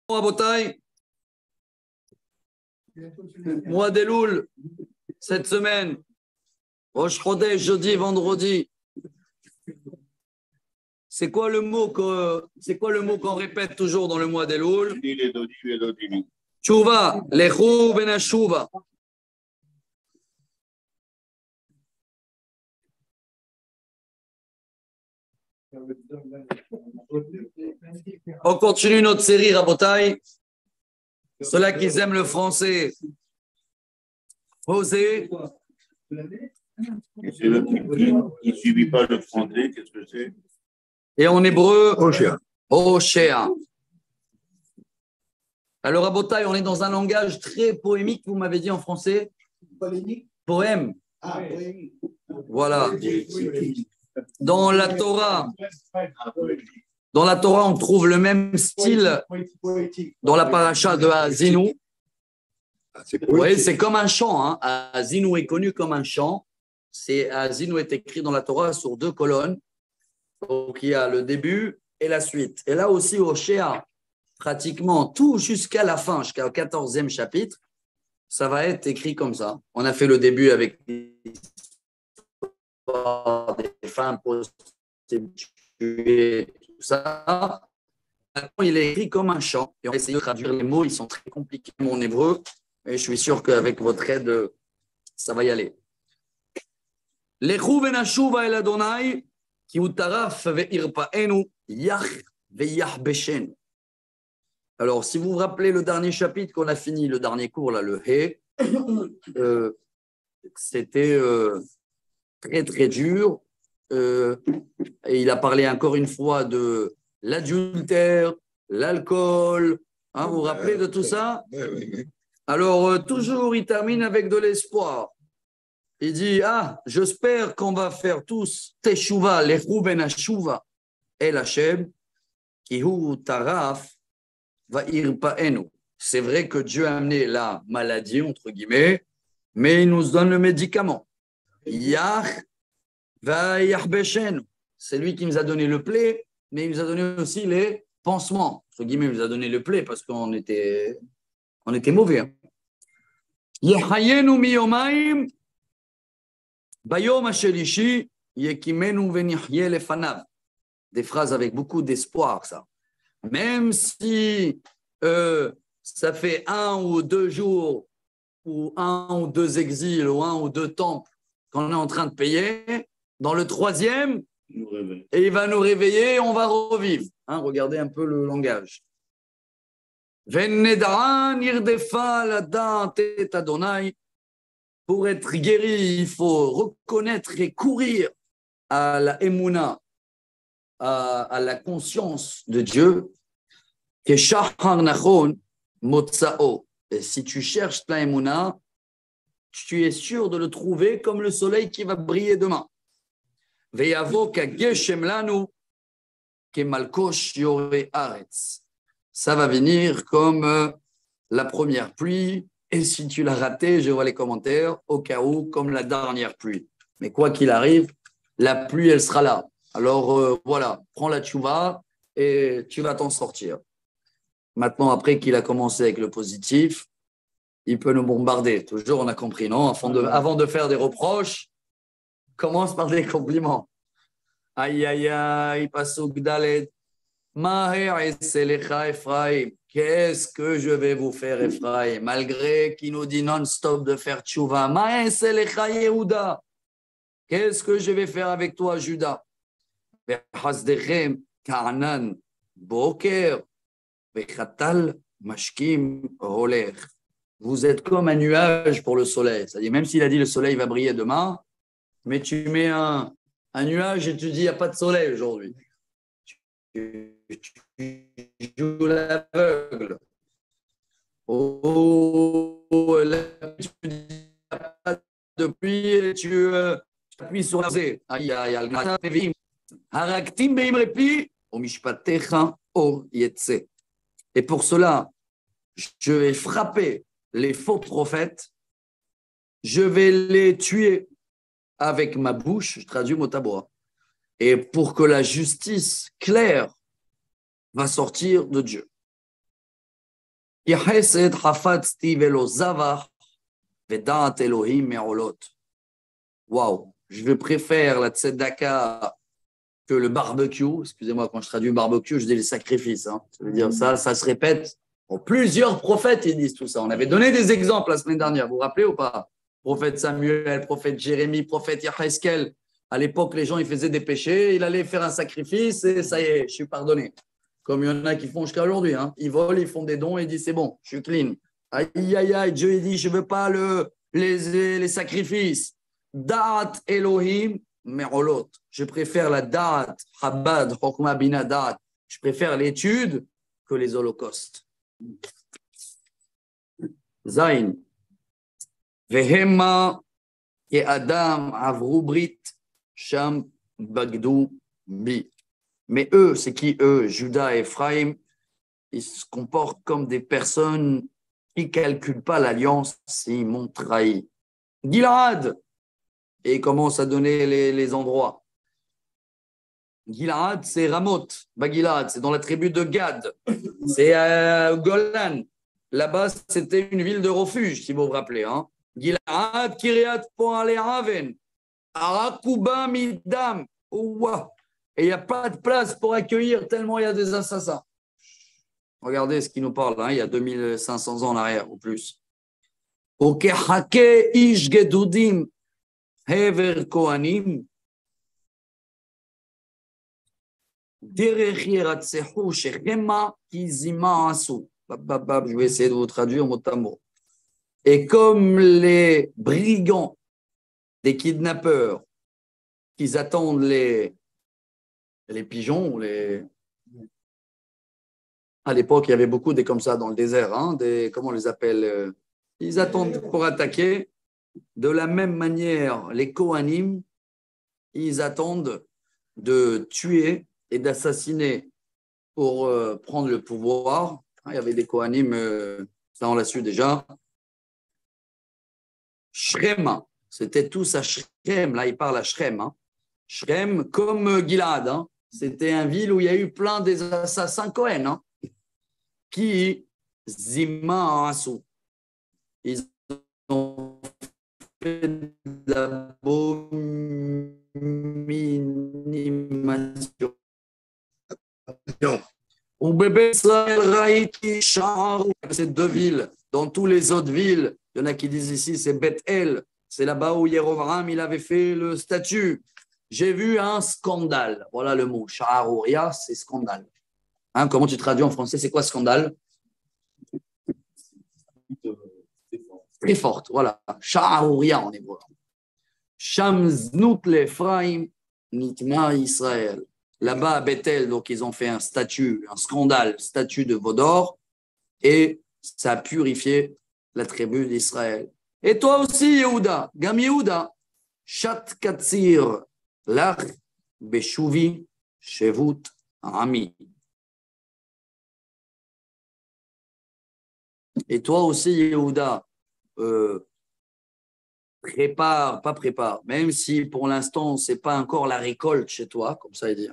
Rabotai, mois d'Elul, cette semaine, Rosh Chodesh, jeudi, vendredi. C'est quoi le mot qu'on répète toujours dans le mois d'Elul? Tshuva, lechu ben tshuva. On continue notre série Rabotai. Ceux-là qui aiment le français, posez. Et c'est le qui ne subit pas le français, qu'est-ce que c'est? Et en hébreu, Oshéa. Alors Rabotai, on est dans un langage très poémique, vous m'avez dit en français? Poème. Ah, poémique. Voilà. Dans la Torah, on trouve le même style dans la paracha de Azinu. Oui, c'est comme un chant. Hein. Azinu est connu comme un chant. Azinu est écrit dans la Torah sur 2 colonnes. Donc, il y a le début et la suite. Et là aussi, Oshéa, pratiquement tout jusqu'à la fin, jusqu'au 14e chapitre, ça va être écrit comme ça. On a fait le début avec des femmes prostituées, tout ça. Maintenant, il est écrit comme un chant. Et on va essayer de traduire les mots. Ils sont très compliqués en hébreu. Et je suis sûr qu'avec votre aide, ça va y aller. Lechu venashuva el Adonai, ki utaraf ve'irpa'enu, yach ve'yahbeshenu. Alors, si vous vous rappelez le dernier chapitre qu'on a fini, le dernier cours, là, le He, c'était très, très dur. Et il a parlé encore une fois de l'adultère, l'alcool. Hein, vous vous rappelez de tout ça? Alors, toujours, il termine avec de l'espoir. Il dit, j'espère qu'on va faire tous teshuva, lechu ben hashuva, el Hashem, ki hu taraf va irpa'enu. C'est vrai que Dieu a amené la maladie, entre guillemets, mais il nous donne le médicament. Yach va yahbeshenu. C'est lui qui nous a donné le plaie, mais il nous a donné aussi les pansements. Entre guillemets, il nous a donné le plaie parce qu'on était mauvais. Yehayenu miyomayim bayom hashelishi yekimenu venihyeh lefanav. Des phrases avec beaucoup d'espoir, ça. Même si ça fait 1 ou 2 jours, ou 1 ou 2 exils, ou 1 ou 2 temples qu'on est en train de payer, dans le 3e, et il va nous réveiller, on va revivre. Hein, regardez un peu le langage. Pour être guéri, il faut reconnaître et courir à la émouna, à la conscience de Dieu. Et si tu cherches la émouna, tu es sûr de le trouver comme le soleil qui va briller demain. Ça va venir comme la première pluie, et si tu l'as raté, je vois les commentaires, au cas où, comme la dernière pluie. Mais quoi qu'il arrive, la pluie, elle sera là. Alors voilà, prends la tchouva et tu vas t'en sortir. Maintenant, après qu'il a commencé avec le positif, il peut nous bombarder. Toujours, on a compris, non? Avant de faire des reproches, commence par des compliments. Aïe, aïe, aïe, pasuk dalet. Qu'est-ce que je vais vous faire, Ephraim? Malgré qu'il nous dit non-stop de faire tchouva. Qu'est-ce que je vais faire avec toi, Judas? Vous êtes comme un nuage pour le soleil. C'est-à-dire, même s'il a dit le soleil va briller demain, mais tu mets un nuage et tu dis il n'y a pas de soleil aujourd'hui. Tu joues l'aveugle. Là, tu dis il n'y a pas de pluie et tu appuies sur la zé. Et pour cela, je vais frapper les faux prophètes, je vais les tuer avec ma bouche, je traduis mot à mot, et pour que la justice claire va sortir de Dieu. כי חסד חפצתי ולא זבח, ודעת אלוהים מעולות. Waouh, je préfère la tzedaka que le barbecue. Excusez-moi, quand je traduis barbecue, je dis les sacrifices. Hein. Ça veut dire ça se répète. Bon, plusieurs prophètes, ils disent tout ça. On avait donné des exemples la semaine dernière, vous vous rappelez ou pas? Prophète Samuel, prophète Jérémie, prophète Yaheskel. À l'époque, les gens, ils faisaient des péchés, il allait faire un sacrifice et ça y est, je suis pardonné. Comme il y en a qui font jusqu'à aujourd'hui. Hein. Ils volent, ils font des dons et ils disent c'est bon, je suis clean. Aïe, aïe, aïe, Dieu il dit je ne veux pas les sacrifices. Da'at Elohim me'olot. Je préfère la da'at, Chabad, Chokma bina da'at. Je préfère l'étude que les holocaustes. Zain. Vehema et Adam avru brit sham bagdou bi. Mais eux, c'est qui eux? Judas et Ephraim, ils se comportent comme des personnes qui ne calculent pas l'alliance s'ils m'ont trahi. Gilad, et il commence à donner les endroits. Gilad, c'est Ramoth, Gilad, c'est dans la tribu de Gad, c'est Golan. Là-bas, c'était une ville de refuge, si vous vous rappelez. Hein. Gilad, Kiryat Poale-Haven, Arakuba Midam, Ouah. Et il n'y a pas de place pour accueillir tellement il y a des assassins. Regardez ce qu'il nous parle, hein, il y a 2500 ans en arrière ou plus. Okehake ish gedudim hever kohanim derech yeratsehu shechema kizima asu. Je vais essayer de vous traduire mot à mot. Et comme les brigands, des kidnappeurs, qui attendent les pigeons, à l'époque, il y avait beaucoup des comme ça dans le désert, hein, comment on les appelle? Ils attendent pour attaquer. De la même manière, les Kohanim, ils attendent de tuer et d'assassiner pour prendre le pouvoir. Il y avait des Kohanim, ça on l'a su déjà. Shrem, c'était tous à Shrem, là il parle à Shrem. Hein. Shrem comme Gilad, hein. C'était une ville où il y a eu plein des assassins Cohen, hein, qui Zima Asu. Ils ont fait de l'abomination. Au bébé ces deux villes, dans toutes les autres villes, il y en a qui disent ici c'est Beth El, c'est là-bas où Yerovam il avait fait le statut. J'ai vu un scandale. Voilà le mot. Sha'arouria, c'est scandale. Hein, comment tu traduis en français? C'est quoi scandale? Très forte. Voilà. Sha'arouria en hébreu. Shamznut l'Ephraim nitma Israël. Là-bas à Bethel, donc ils ont fait un statut, un scandale, statut de veau d'or, et ça a purifié la tribu d'Israël. Et toi aussi, Yehuda, Gam Yehuda, Shat Katsir. L'ach beshuvi shevut ami. Et toi aussi, Yehuda, prépare, même si pour l'instant, ce n'est pas encore la récolte chez toi, comme ça il dit.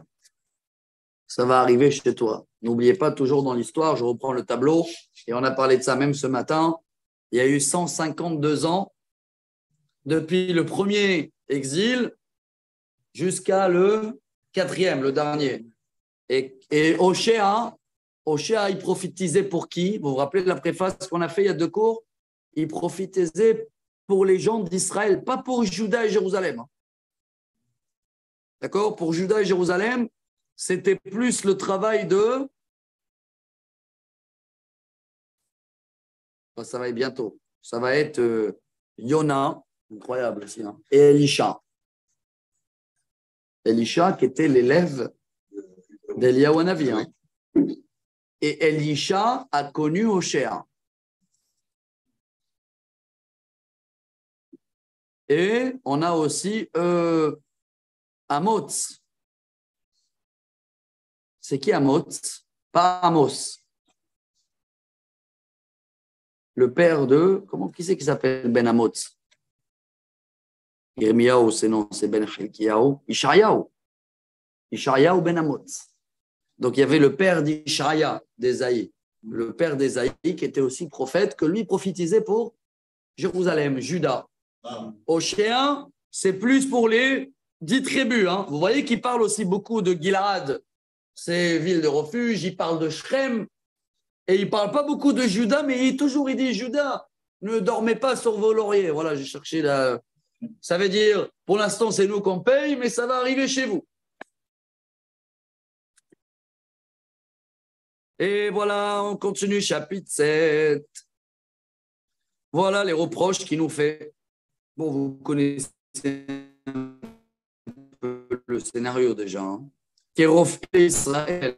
Ça va arriver chez toi. N'oubliez pas, toujours dans l'histoire, je reprends le tableau, et on a parlé de ça même ce matin, il y a eu 152 ans depuis le premier exil jusqu'à le 4e, le dernier. Et Oshéa, il prophétisait pour qui? Vous vous rappelez de la préface qu'on a fait il y a 2 cours? Il prophétisait pour les gens d'Israël, pas pour Juda et Jérusalem. D'accord? Pour Juda et Jérusalem, c'était plus le travail de... Ça va être bientôt. Ça va être Yona, incroyable aussi, hein, et Elisha. Elisha qui était l'élève d'Eliyahu Hanavi. Hein. Et Elisha a connu Oshéa. Et on a aussi Amos. C'est qui Amos? Pas Amos. Le père de... Qui c'est qui s'appelle Ben Amos? Yirmiyahu, c'est Ben Chilkiyahu. Ishayahu Ben Amos. Donc, il y avait le père d'Ishaya, d'Ésaïe. le père d'Ésaïe, qui était aussi prophète, que lui prophétisait pour Jérusalem, Juda. Oshéa, c'est plus pour les 10 tribus. Hein. Vous voyez qu'il parle aussi beaucoup de Gilad, ces villes de refuge, il parle de Shrem, et il ne parle pas beaucoup de Juda, mais il dit Juda, ne dormez pas sur vos lauriers. Voilà, j'ai cherché la... Ça veut dire, pour l'instant, c'est nous qu'on paye, mais ça va arriver chez vous. Et voilà, on continue, chapitre 7. Voilà les reproches qu'il nous fait. Bon, vous connaissez un peu le scénario déjà. Kérof Israël,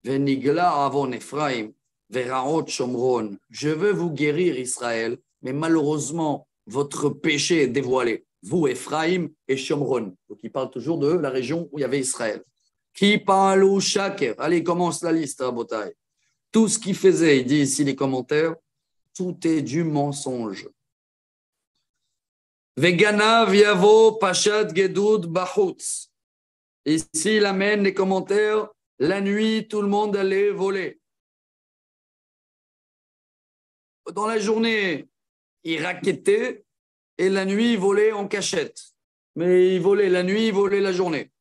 Venigla avon Ephraim, Veraot Shomron. Je veux vous guérir, Israël, mais malheureusement, votre péché est dévoilé. Vous, Ephraim et Shomron. Donc, il parle toujours de la région où il y avait Israël. Qui parle au Shaker. Allez, commence la liste, Rabotai. Tout ce qu'il faisait, il dit ici les commentaires, tout est du mensonge. Vegana viavo pachat gedud bahutz. Ici, il amène les commentaires. La nuit, tout le monde allait voler. Dans la journée, il raquettait et la nuit, il volait en cachette. Mais il volait la nuit, il volait la journée.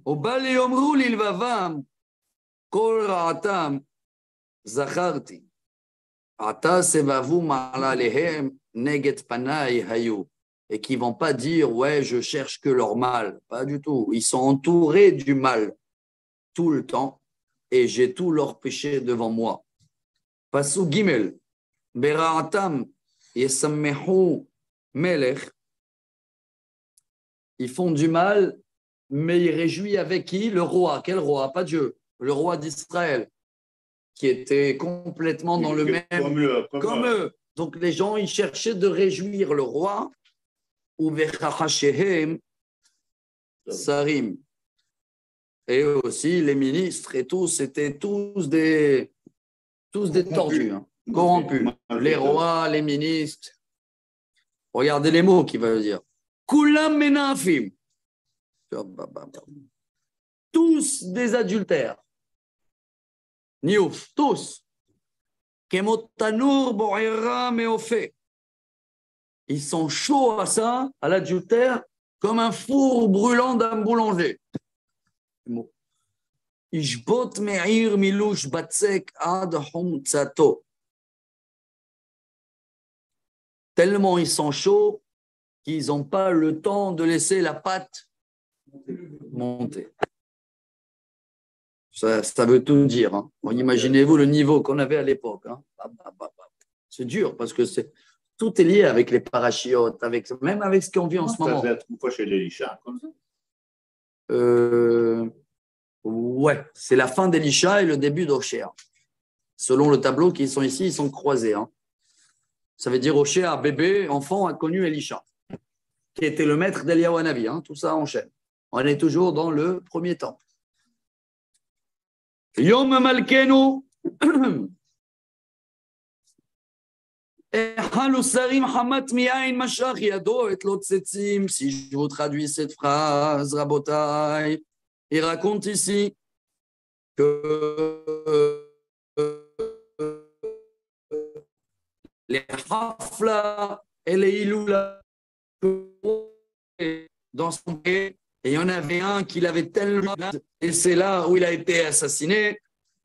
Au bal yomru lilvavam kol ra'atam zacharti. Ata sevavu ma'ala lehem neget panai hayu. Et qui ne vont pas dire, ouais, je cherche que leur mal. Pas du tout. Ils sont entourés du mal tout le temps et j'ai tous leurs péchés devant moi. Pasuk Gimel. Bera'atam yesammehu melech. Ils font du mal, mais ils réjouissent avec qui? Le roi. Quel roi? Pas Dieu. Le roi d'Israël, qui était complètement dans le même... Comme eux. Donc les gens, ils cherchaient de réjouir le roi. Ou vechachashehem sarim. Et aussi les ministres et tous, c'était tous des tordus, hein, corrompus. Les rois, les ministres. Regardez les mots qu'il va dire. Kulam menafim. Tous des adultères. Niouf, tous. Kemotanur bo'era meofe. Ils sont chauds à ça, à l'adultère, comme un four brûlant d'un boulanger. Ishbot me'ir milush batzek ad humtsato. Tellement ils sont chauds qu'ils n'ont pas le temps de laisser la pâte monter. Ça veut tout dire. Hein. Bon, imaginez-vous le niveau qu'on avait à l'époque. Hein. C'est dur parce que tout est lié avec les parachiotes, même avec ce qu'on vit en ce moment. Ça va être une fois chez l'Elisha, comme ça. Ouais, c'est la fin d'Elisha et le début d'Oshéa. Selon le tableau qui sont ici, ils sont croisés. Hein. Ça veut dire Oshéa, bébé, enfant, a connu Elisha, qui était le maître d'Eliyahu Hanavi. Hein. Tout ça enchaîne. On est toujours dans le premier temps. Yom Malkenu. Si je vous traduis cette phrase, Rabotai, il raconte ici que les hafla et les iloula dans son pays, et il y en avait un qui l'avait tellement, et c'est là où il a été assassiné.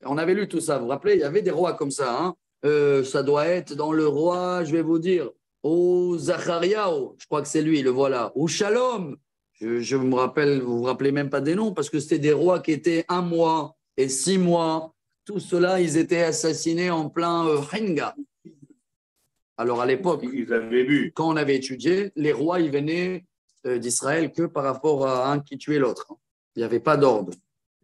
On avait lu tout ça, vous vous rappelez, il y avait des rois comme ça, hein. Ça doit être dans le roi, je vais vous dire, au Zachariah, je crois que c'est lui, le voilà, au Shalom. Je me rappelle, vous vous rappelez même pas des noms, parce que c'était des rois qui étaient 1 mois et 6 mois. Tout cela, ils étaient assassinés en plein Henga. Alors à l'époque, quand on avait étudié, les rois, ils venaient d'Israël que par rapport à un qui tuait l'autre. Il n'y avait pas d'ordre.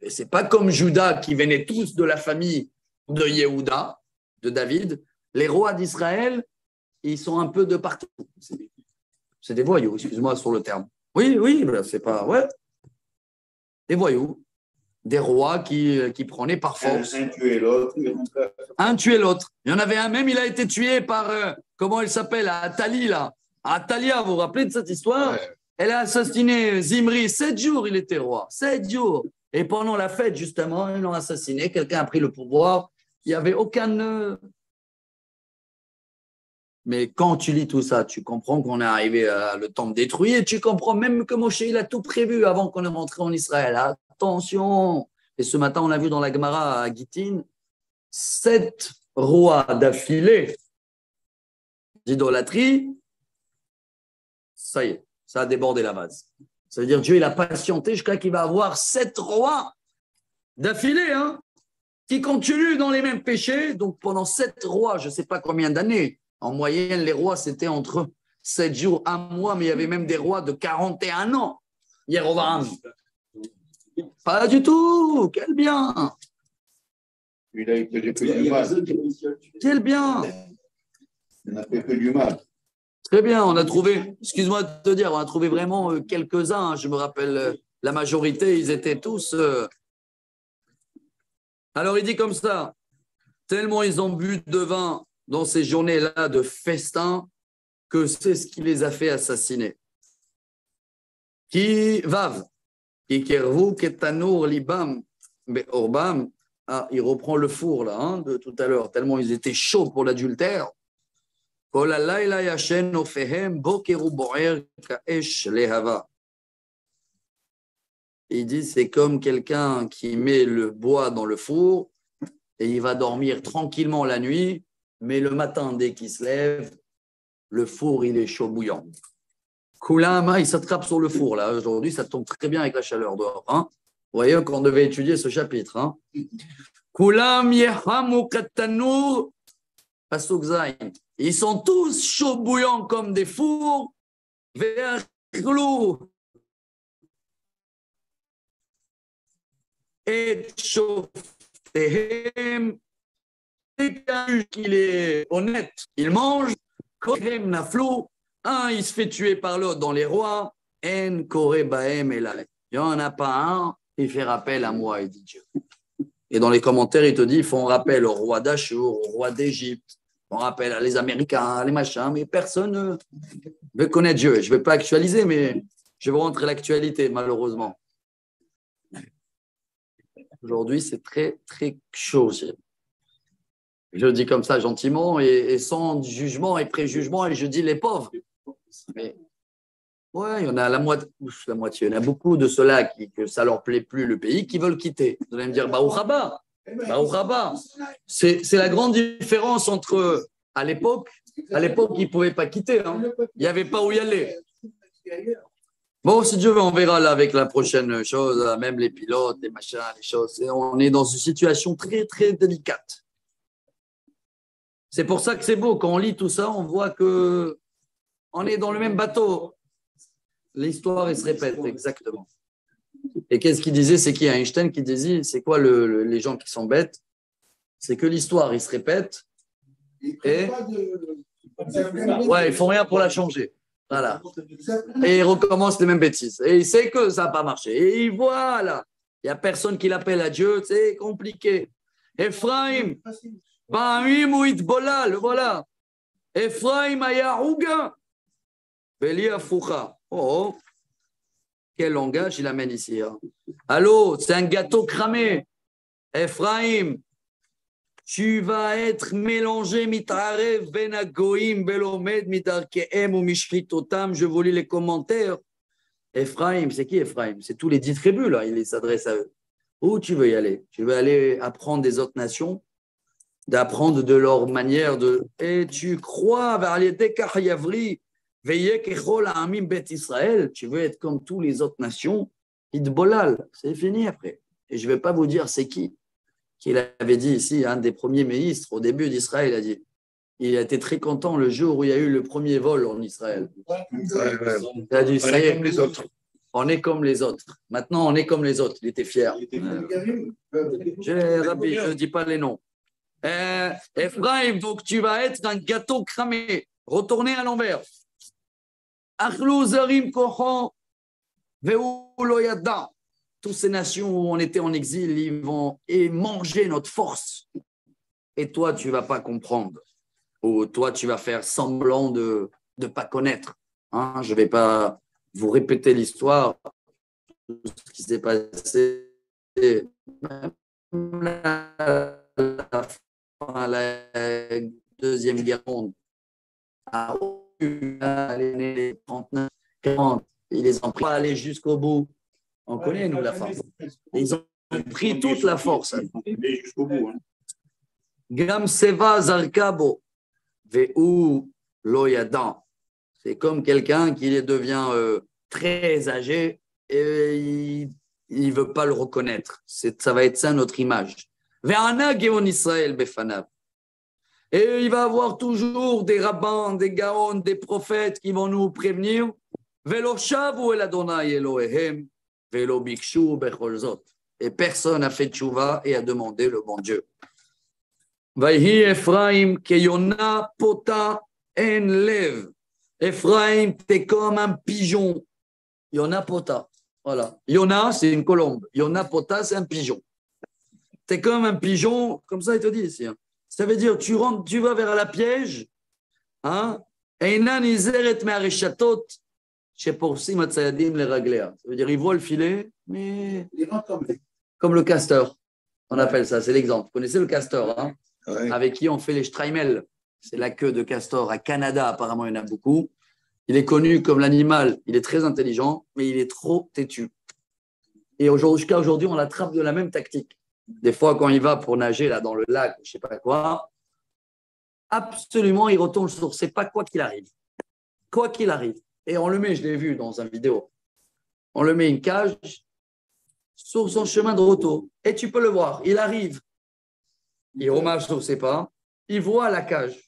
Et ce n'est pas comme Juda qui venaient tous de la famille de Yehuda, de David. Les rois d'Israël, ils sont un peu de partout. C'est des voyous, excuse-moi sur le terme. Oui, c'est pas... Ouais. Des voyous. Des rois qui prenaient par force. Un tuait l'autre. Un tuait l'autre. Il y en avait un même, il a été tué par, comment elle s'appelle, Athalie, là. Atalia, vous vous rappelez de cette histoire? Ouais. Elle a assassiné Zimri. 7 jours, il était roi. 7 jours. Et pendant la fête, justement, ils l'ont assassiné. Quelqu'un a pris le pouvoir. Il n'y avait aucun. Mais quand tu lis tout ça, tu comprends qu'on est arrivé à le temple détruit et tu comprends même que Moshe, il a tout prévu avant qu'on est rentré en Israël. Attention! Et ce matin, on a vu dans la Gemara à Gittin, 7 rois d'affilée d'idolâtrie, ça y est, ça a débordé la vase. Ça veut dire Dieu, il a patienté jusqu'à qu'il va avoir 7 rois d'affilée, qui continuent dans les mêmes péchés. Donc pendant 7 rois, je ne sais pas combien d'années, en moyenne, les rois, c'était entre 7 jours, 1 mois, mais il y avait même des rois de 41 ans. Yerovam. Pas du tout. Quel bien. Il a fait que du mal. Quel bien. Il n'a fait que du mal. Très bien, on a trouvé, excuse-moi de te dire, on a trouvé vraiment quelques-uns. Je me rappelle, la majorité, ils étaient tous. Alors il dit comme ça, tellement ils ont bu de vin dans ces journées-là de festin que c'est ce qui les a fait assassiner. Qui vav, qui kervu ketanour libam beorbam. Ah, il reprend le four là, de tout à l'heure, tellement ils étaient chauds pour l'adultère. Il dit c'est comme quelqu'un qui met le bois dans le four et il va dormir tranquillement la nuit, mais le matin, dès qu'il se lève, le four, il est chaud bouillant. Koulama, il s'attrape sur le four, là. Aujourd'hui, ça tombe très bien avec la chaleur dehors. Vous voyez qu'on devait étudier ce chapitre. Koulam yehamu katanour pasuk zayin. Ils sont tous chauds bouillants comme des fours. Ve'achlou et chauffehem. Dès qu'il est honnête, il mange. Kohem naflou. Un, il se fait tuer par l'autre dans les rois. En kore bahem elale. Il n'y en a pas un, il fait rappel à moi, il dit Dieu. Et dans les commentaires, il te dit, ils font rappel au roi d'Achour, au roi d'Égypte, on rappelle à les Américains, les machins, mais personne ne veut connaître Dieu. Je ne vais pas actualiser, mais je vais rentrer l'actualité, malheureusement. Aujourd'hui, c'est très, très chaud. Je le dis comme ça gentiment et sans jugement et préjugement, et je dis les pauvres. Mais ouais, il y en a la moitié, il y en a beaucoup de ceux-là que ça leur plaît plus le pays, qui veulent quitter. Vous allez me dire, Baruch haba. C'est la grande différence entre, à l'époque, ils ne pouvaient pas quitter. Il n'y avait pas où y aller. Bon, si Dieu veut, on verra là avec la prochaine chose, même les pilotes, les machins, les choses. On est dans une situation très, très délicate. C'est pour ça que c'est beau. Quand on lit tout ça, on voit que on est dans le même bateau. L'histoire, elle se répète, exactement. Et qu'est-ce qu'il disait? C'est qui Einstein qui disait, c'est quoi les gens qui sont bêtes? C'est que l'histoire, il se répète. Et ouais, ils font rien pour la changer. Voilà. Et ils recommencent les mêmes bêtises. Et il sait que ça n'a pas marché. Et voilà. Il n'y a personne qui l'appelle à Dieu. C'est compliqué. Ephraim, Ba'amim ou Itbolal, voilà. Ephraim Ayahuga, Beli Afoucha. Oh, quel langage il amène ici. Allô, c'est un gâteau cramé. Ephraim, tu vas être mélangé, mitarev, ben agoim, belomed, mitarkeem ou mishchitotam. Je vous lis les commentaires. Ephraim, c'est qui Ephraim? C'est tous les 10 tribus, là, il s'adresse à eux. Où tu veux y aller? Tu veux aller apprendre des autres nations, d'apprendre de leur manière de. Et tu crois, tu veux être comme tous les autres nations, Idbolal, c'est fini après. Et je ne vais pas vous dire c'est qui avait dit ici, un des premiers ministres au début d'Israël, a dit. Il a été très content le jour où il y a eu le premier vol en Israël. Il a dit, ça y est, on est comme les autres. Maintenant, on est comme les autres. Il était fier. Je ne dis pas les noms. Ephraim, donc tu vas être un gâteau cramé, retourné à l'envers. Toutes ces nations où on était en exil, ils vont manger notre force. Et toi, tu ne vas pas comprendre. Ou toi, tu vas faire semblant de ne pas connaître. Je ne vais pas vous répéter l'histoire, tout ce qui s'est passé. La la Deuxième Guerre mondiale, les 39, 40, ils les ont pris à aller jusqu'au bout. On connaît, nous, la force. Ils ont pris toute la force. Jusqu'au bout. Gam seva zarkabo, ve'u lo yadam. C'est comme quelqu'un qui devient très âgé et il ne veut pas le reconnaître. Ça va être ça notre image. Ve'ana geon Israël befanav. Et il va avoir toujours des rabbins, des gaons, des prophètes qui vont nous prévenir. Velo shavu el Adonai Elohehem, velo bikshu bechol zot. Et personne n'a fait tchouva et a demandé le bon Dieu. Vayhi Ephraim keyona pota en lev. Ephraim, t'es comme un pigeon. Yona pota. Voilà. Yona, c'est une colombe. Yona pota, c'est un pigeon. T'es comme un pigeon, comme ça il te dit ici. Hein. Ça veut dire tu rentres, tu vas vers la piège. Hein? Einan izeret me'areshatot sheporsim atzayadim leraglea. Ça veut dire il voit le filet, mais comme le castor. On appelle ça, c'est l'exemple. Vous connaissez le castor, hein? Ouais. Avec qui on fait les streimels. C'est la queue de castor. À Canada, apparemment, il y en a beaucoup. Il est connu comme l'animal. Il est très intelligent, mais il est trop têtu. Et jusqu'à aujourd'hui, on l'attrape de la même tactique. Des fois, quand il va pour nager là, dans le lac, je ne sais pas quoi, absolument, il retourne sur c'est pas quoi qu'il arrive. Quoi qu'il arrive. Et on le met, je l'ai vu dans une vidéo, on le met une cage sur son chemin de retour. Et tu peux le voir, il arrive. Il remarche sur ses pas, il voit la cage.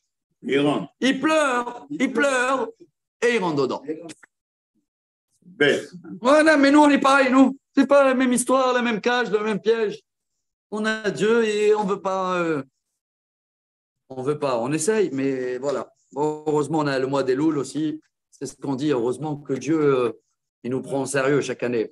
Il rentre. Il pleure, et il rentre dedans. Bête. Voilà, mais nous, on est pareil, nous. C'est pas la même histoire, la même cage, le même piège. On a Dieu et on veut pas. On veut pas. On essaye, mais voilà. Heureusement, on a le mois des Louls aussi. C'est ce qu'on dit. Heureusement que Dieu, il nous prend au sérieux chaque année.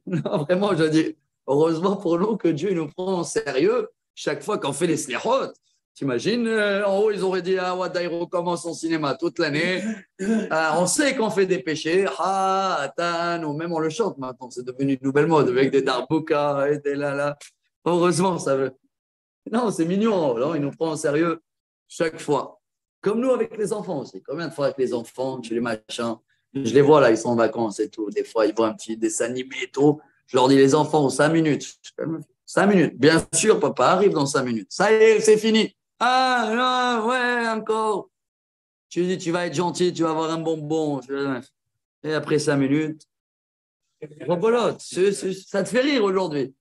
Non, vraiment, je dis, heureusement pour nous que Dieu il nous prend au sérieux chaque fois qu'on fait les slihot. T'imagines, en haut, ils auraient dit, ah, Wada, il recommence son cinéma toute l'année. On sait qu'on fait des péchés. Ah, Atan, ou même on le chante maintenant. C'est devenu une nouvelle mode avec des darboukas et des là. Heureusement, ça veut. Non, c'est mignon. Non, il nous prend au sérieux chaque fois. Comme nous avec les enfants aussi. Combien de fois avec les enfants, tu les machins. Je les vois là, ils sont en vacances et tout. Des fois, ils voient un petit dessin animé et tout. Je leur dis, les enfants, 5 minutes. 5 minutes. Bien sûr, papa arrive dans 5 minutes. Ça y est, c'est fini. Ah, non, ouais, encore. Tu dis, tu vas être gentil, tu vas avoir un bonbon. Et après 5 minutes, rebolote. Ça te fait rire aujourd'hui.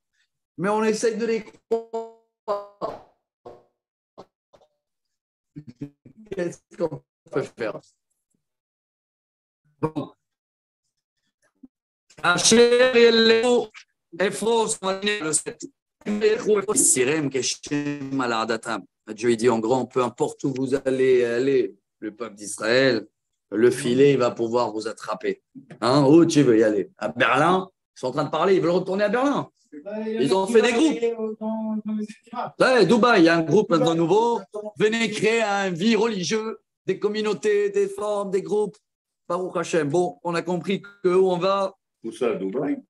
Mais on essaye de les croire. Qu'est-ce qu'on peut faire? Bon. Dieu dit en grand, peu importe où vous allez, le peuple d'Israël, le filet, il va pouvoir vous attraper. Hein, où tu veux y aller? À Berlin? Ils sont en train de parler, ils veulent retourner à Berlin. Ils ont fait des groupes. Ouais, Dubaï, il y a un groupe maintenant nouveau. Venez créer un vie religieux, des communautés, des formes, des groupes. Baruch Hashem. Bon, on a compris que où on va. Où ça, Dubaï?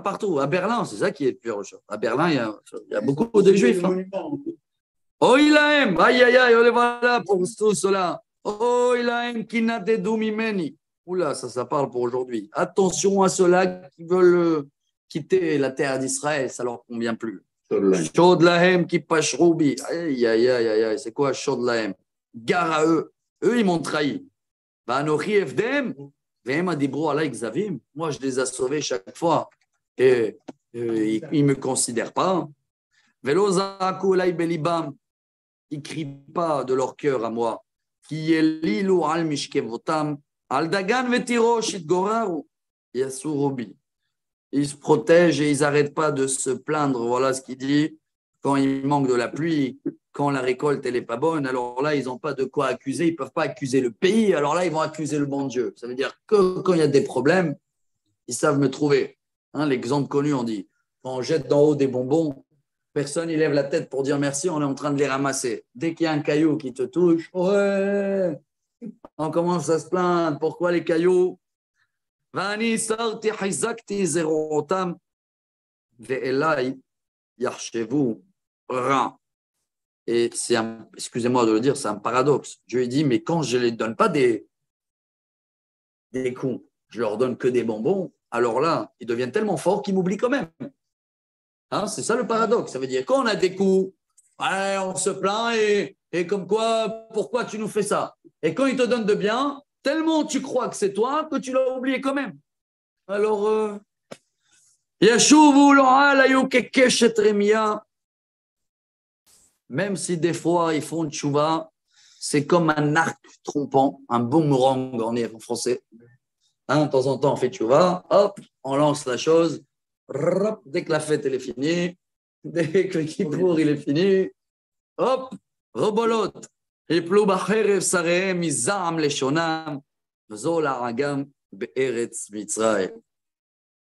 Partout. À Berlin, c'est ça qui est le plus recherché. À Berlin, il y a beaucoup de juifs. Hein. Oh, Ilahem, aïe, aïe, aïe, on voilà pour tout cela. Oh, Ilahem, kinate doumimeni. Oula, ça parle pour aujourd'hui. Attention à ceux-là qui veulent quitter la terre d'Israël, ça leur convient plus. Shod lahem qui pashroubi. Aïe, aïe, aïe, aïe, c'est quoi Shod lahem? Gare à eux. Eux, ils m'ont trahi. Vanochi efdem. Moi, je les ai sauvés chaque fois. Et ils ne me considèrent pas. Ils ne crient pas de leur cœur à moi. Ils se protègent et ils n'arrêtent pas de se plaindre. Voilà ce qu'il dit. Quand il manque de la pluie, quand la récolte n'est pas bonne, alors là, ils n'ont pas de quoi accuser. Ils ne peuvent pas accuser le pays. Alors là, ils vont accuser le bon Dieu. Ça veut dire que quand il y a des problèmes, ils savent me trouver. Hein, l'exemple connu, on dit, quand on jette d'en haut des bonbons, personne ne lève la tête pour dire merci, on est en train de les ramasser. Dès qu'il y a un caillou qui te touche, ouais, on commence à se plaindre. Pourquoi les cailloux? Vani sarti hizakti zerotam ve'elai yarchevu ra. Et excusez-moi de le dire, c'est un paradoxe. Dieu dit, mais quand je ne les donne pas des coups, je leur donne que des bonbons, alors là, ils deviennent tellement forts qu'ils m'oublient quand même. Hein, c'est ça le paradoxe. Ça veut dire, quand on a des coups, ouais, on se plaint et comme quoi, pourquoi tu nous fais ça? Et quand ils te donnent de bien, tellement tu crois que c'est toi que tu l'as oublié quand même. Alors, même si des fois ils font tchouva, c'est comme un arc trompant, un boomerang en français. Hein, de temps en temps, on fait tchouva, hop, on lance la chose. Dès que la fête elle est finie, dès que le kippour il est fini, hop, rebolote. Et plou b'cherev sarehem mizam leshonam, v'zo la'agam be'eretz Mitzrayim.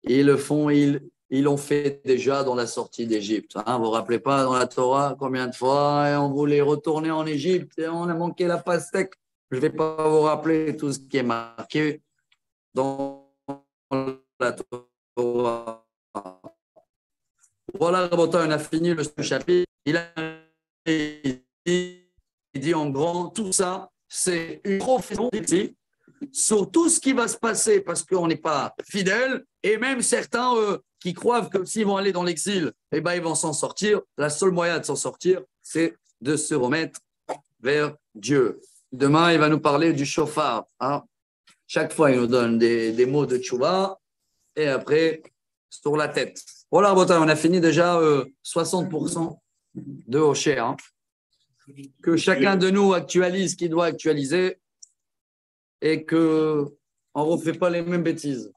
Ils le font, ils l'ont fait déjà dans la sortie d'Égypte. Hein, vous ne vous rappelez pas dans la Torah combien de fois on voulait retourner en Égypte et on a manqué la pastèque. Je ne vais pas vous rappeler tout ce qui est marqué dans la Torah. Voilà, on a fini le chapitre. Il dit en grand, tout ça, c'est une profession ici sur tout ce qui va se passer parce qu'on n'est pas fidèle et même certains qui croient que s'ils vont aller dans l'exil, eh ben, ils vont s'en sortir. La seule moyen de s'en sortir, c'est de se remettre vers Dieu. Demain, il va nous parler du shofar. Hein. Chaque fois, il nous donne des mots de tchouva et après, sur la tête. Voilà, on a fini déjà 60% de Hocher. Hein. Que chacun de nous actualise ce qu'il doit actualiser et qu'on ne refait pas les mêmes bêtises.